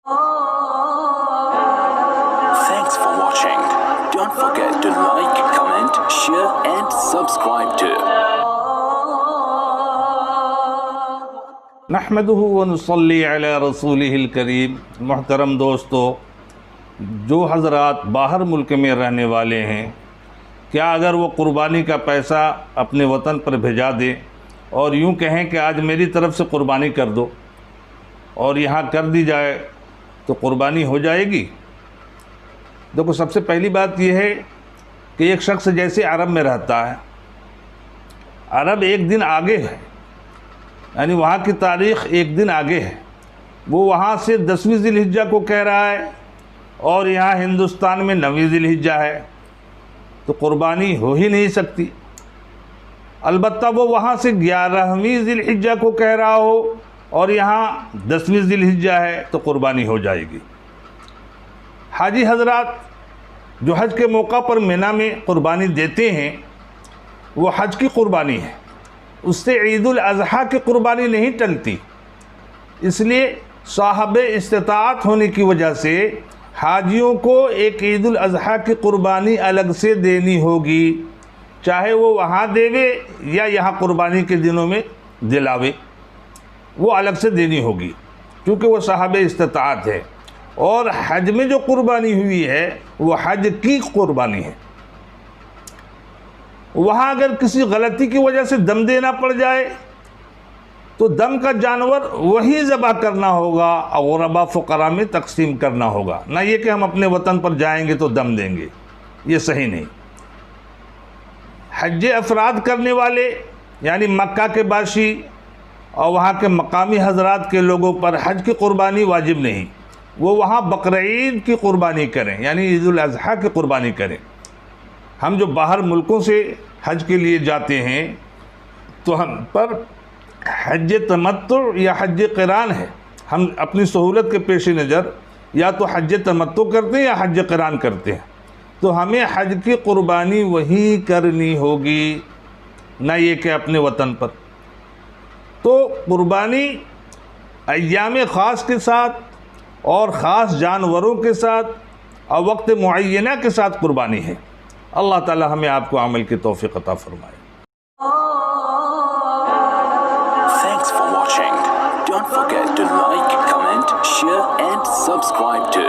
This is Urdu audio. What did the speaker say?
Thanks for watching. Don't forget to like, comment, share and subscribe to نحمدہ ونصلی علی رسولہ الکریم۔ محترم دوستو، جو حضرات باہر ملک میں رہنے والے ہیں، کیا اگر وہ قربانی کا پیسہ اپنے وطن پر بھیجا دیں اور یوں کہیں کہ آج میری طرف سے قربانی کر دو اور یہاں کر دی جائے تو قربانی ہو جائے گی؟ دیکھو، سب سے پہلی بات یہ ہے کہ ایک شخص جیسے عرب میں رہتا ہے، عرب ایک دن آگے ہے، یعنی وہاں کی تاریخ ایک دن آگے ہے۔ وہ وہاں سے 10ویں ذی الحجہ کو کہہ رہا ہے اور یہاں ہندوستان میں 9ویں ذی الحجہ ہے، تو قربانی ہو ہی نہیں سکتی۔ البتہ وہ وہاں سے 11ویں ذی الحجہ کو کہہ رہا ہو اور یہاں 10ویں ذی الحجہ ہے تو قربانی ہو جائے گی۔ حاجی حضرات جو حج کے موقع پر مینا میں قربانی دیتے ہیں، وہ حج کی قربانی ہے، اس سے عید الاضحیٰ کی قربانی نہیں ٹلتی۔ اس لیے صاحب استطاعت ہونے کی وجہ سے حاجیوں کو ایک عید الاضحیٰ کی قربانی الگ سے دینی ہوگی، چاہے وہ وہاں دیوے یا یہاں قربانی کے دنوں میں دلاوے، وہ الگ سے دینی ہوگی کیونکہ وہ صاحب استطاعت ہے۔ اور حج میں جو قربانی ہوئی ہے وہ حج کی قربانی ہے۔ وہاں اگر کسی غلطی کی وجہ سے دم دینا پڑ جائے تو دم کا جانور وہی ذبح کرنا ہوگا اور غربا فقراء میں تقسیم کرنا ہوگا، نہ یہ کہ ہم اپنے وطن پر جائیں گے تو دم دیں گے، یہ صحیح نہیں۔ حج افراد کرنے والے یعنی مکہ کے باشی اور وہاں کے مقامی حضرات کے لوگوں پر حج کی قربانی واجب نہیں، وہ وہاں بقرعید کی قربانی کریں، یعنی عید الاضحیٰ کی قربانی کریں۔ ہم جو باہر ملکوں سے حج کے لیے جاتے ہیں تو ہم پر حج تمتع یا حج قران ہے، ہم اپنی سہولت کے پیش نظر یا تو حج تمتع کرتے ہیں یا حج قران کرتے ہیں، تو ہمیں حج کی قربانی وہی کرنی ہوگی، نہ یہ کہ اپنے وطن پر۔ تو قربانی ایام خاص کے ساتھ اور خاص جانوروں کے ساتھ اور وقت معینہ کے ساتھ قربانی ہے۔ اللہ تعالی ہمیں آپ کو عمل کی توفیق عطا فرمائے۔ Thanks for watching. Don't forget to like, comment, share and subscribe to